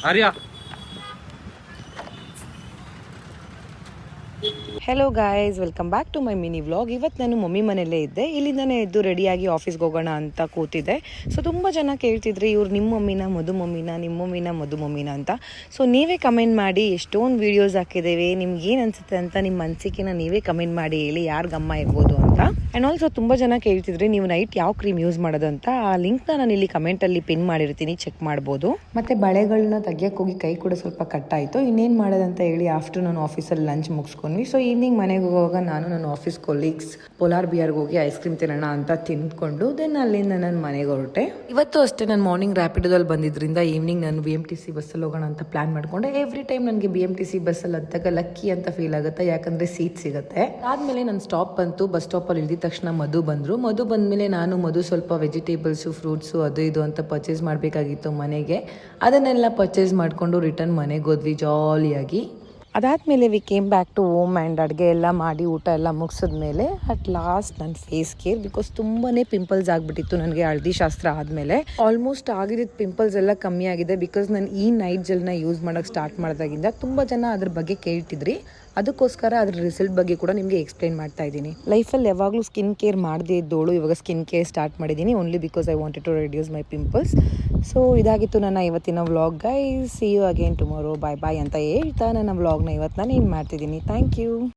Arya hello guys, welcome back to my mini vlog. ಇವತ್ತು ನಾನು mummy ಮನೆಯಲ್ಲೇ ಇದ್ದೆ. ಇಲ್ಲಿಂದನೇ ಎದ್ದು ರೆಡಿಯಾಗಿ ಆಫೀಸ್ಗೆ ಹೋಗೋಣ ಅಂತ ಕೂತಿದ್ದೆ. ಸೊ ತುಂಬ ಜನ ಕೇಳ್ತಿದ್ರಿ, ಇವ್ರು ನಿಮ್ಮ ಮಮ್ಮಿನ ಮಧು ಮಮ್ಮಿನ, ನಿಮ್ಮ ಮಮ್ಮಿನ ಮಧು ಮಮ್ಮಿನ ಅಂತ. ಸೊ ನೀವೇ ಕಮೆಂಟ್ ಮಾಡಿ, ಎಷ್ಟೊಂದು ವೀಡಿಯೋಸ್ ಹಾಕಿದ್ದೇವೆ, ನಿಮ್ಗೆ ಏನು ಅನಿಸುತ್ತೆ ಅಂತ ನಿಮ್ಮ ಅನಿಸಿಕೆನ ನೀವೇ ಕಮೆಂಟ್ ಮಾಡಿ ಹೇಳಿ ಯಾರಿಗಮ್ಮ ಇರ್ಬೋದು ಅಂತ. ಆ್ಯಂಡ್ ಆಲ್ಸೋ ತುಂಬ ಜನ ಕೇಳ್ತಿದ್ರಿ, ನೀವು ನೈಟ್ ಯಾವ ಕ್ರೀಮ್ ಯೂಸ್ ಮಾಡೋದು ಅಂತ. ಆ ಲಿಂಕ್ನ ನಾನು ಇಲ್ಲಿ ಕಮೆಂಟಲ್ಲಿ ಪಿನ್ ಮಾಡಿರ್ತೀನಿ, ಚೆಕ್ ಮಾಡ್ಬೋದು. ಮತ್ತು ಬಳೆಗಳನ್ನ ತೆಗಿಯೋಕೆ ಹೋಗಿ ಕೈ ಕೂಡ ಸ್ವಲ್ಪ ಕಟ್ಟಾಯಿತು. ಇನ್ನೇನು ಮಾಡೋದಂತ ಹೇಳಿ ಆಫ್ಟರ್ ನಾನು ಆಫೀಸಲ್ಲಿ ಲಂಚ್ ಮುಗಿಸ್ಕೊಂಡ್ವಿ. ಸೊ ಈವ್ನಿಂಗ್ ಮನೆಗೆ ಹೋಗುವಾಗ ನಾನು ನನ್ನ ಆಫೀಸ್ ಕೊಲೀಗ್ಸ್ ಪೋಲಾರ್ ಬಿಯರ್ಗೆ ಹೋಗಿ ಐಸ್ ಕ್ರೀಮ್ ತಿನ್ನೋಣ ಅಂತ ತಿಂದ್ಕೊಂಡು ದೆನ್ ಅಲ್ಲಿಂದ ನಾನು ಮನೆಗೆ ಹೊರಟೆ. ಇವತ್ತು ಅಷ್ಟೇ ನಾನು ಮಾರ್ನಿಂಗ್ ರ್ಯಾಪಿಡೋದಲ್ಲಿ ಬಂದಿದ್ದರಿಂದ ಈವ್ನಿಂಗ್ ನಾನು BMTC ಬಸ್ಸಲ್ಲಿ ಹೋಗೋಣ ಅಂತ ಪ್ಲಾನ್ ಮಾಡ್ಕೊಂಡೆ. ಎವ್ರಿ ಟೈಮ್ ನನಗೆ BMTC ಬಸ್ಸಲ್ಲಿ ಹತ್ತಾಗ ಲಕ್ಕಿ ಅಂತ ಫೀಲ್ ಆಗುತ್ತೆ, ಯಾಕಂದರೆ ಸೀಟ್ ಸಿಗುತ್ತೆ. ಆದಮೇಲೆ ನನ್ನ ಸ್ಟಾಪ್ ಬಂತು. ಬಸ್ ಸ್ಟಾಪಲ್ಲಿ ಇಳಿದ ತಕ್ಷಣ ಮಧು ಬಂದಮೇಲೆ ಮಧು ಸ್ವಲ್ಪ ವೆಜಿಟೇಬಲ್ಸು, ಫ್ರೂಟ್ಸು ಅದು ಇದು ಅಂತ ಪರ್ಚೇಸ್ ಮಾಡಬೇಕಾಗಿತ್ತು ಮನೆಗೆ. ಅದನ್ನೆಲ್ಲ ಪರ್ಚೇಸ್ ಮಾಡಿಕೊಂಡು ರಿಟರ್ನ್ ಮನೆಗೆ ಹೋದ್ವಿ ಜಾಲಿಯಾಗಿ. ಅದಾದಮೇಲೆ we came back to home and ಅಡುಗೆ ಎಲ್ಲ ಮಾಡಿ ಊಟ ಎಲ್ಲ ಮುಗಿಸಿದ್ಮೇಲೆ ಅಟ್ ಲಾಸ್ಟ್ ನನ್ನ ಫೇಸ್ ಕೇರ್, ಬಿಕಾಸ್ ತುಂಬಾ ಪಿಂಪಲ್ಸ್ ಆಗಿಬಿಟ್ಟಿತ್ತು ನನಗೆ ಹಳದಿ ಶಾಸ್ತ್ರ ಆದಮೇಲೆ. ಆಲ್ಮೋಸ್ಟ್ ಆಗಿದ್ದ ಪಿಂಪಲ್ಸ್ ಎಲ್ಲ ಕಮ್ಮಿ ಆಗಿದೆ, ಬಿಕಾಸ್ ನಾನು ಈ ನೈಟ್ ಜೆಲ್ನ ಯೂಸ್ ಮಾಡೋಕ್ಕೆ ಸ್ಟಾರ್ಟ್ ಮಾಡಿದಾಗಿಂದ ತುಂಬ ಜನ ಅದ್ರ ಬಗ್ಗೆ ಕೇಳ್ತಿದ್ರಿ. ಅದಕ್ಕೋಸ್ಕರ ಅದ್ರ ರಿಸಲ್ಟ್ ಬಗ್ಗೆ ಕೂಡ ನಿಮಗೆ ಎಕ್ಸ್ಪ್ಲೈನ್ ಮಾಡ್ತಾ ಇದ್ದೀನಿ. ಲೈಫಲ್ಲಿ ಯಾವಾಗಲೂ ಸ್ಕಿನ್ ಕೇರ್ ಮಾಡದೇ ಇದ್ದೋಳು ಇವಾಗ ಸ್ಕಿನ್ ಕೇರ್ ಸ್ಟಾರ್ಟ್ ಮಾಡಿದ್ದೀನಿ, only because I wanted to reduce my pimples. So ಇದಾಗಿತ್ತು ನನ್ನ ಇವತ್ತಿನ vlog. Guys, see you again tomorrow, bye bye ಅಂತ ಹೇಳ್ತಾ ನನ್ನ ವ್ಲಾಗ್ನ ಇವತ್ತು ನಾನು ಏನು ಮಾಡ್ತಿದ್ದೀನಿ. Thank you.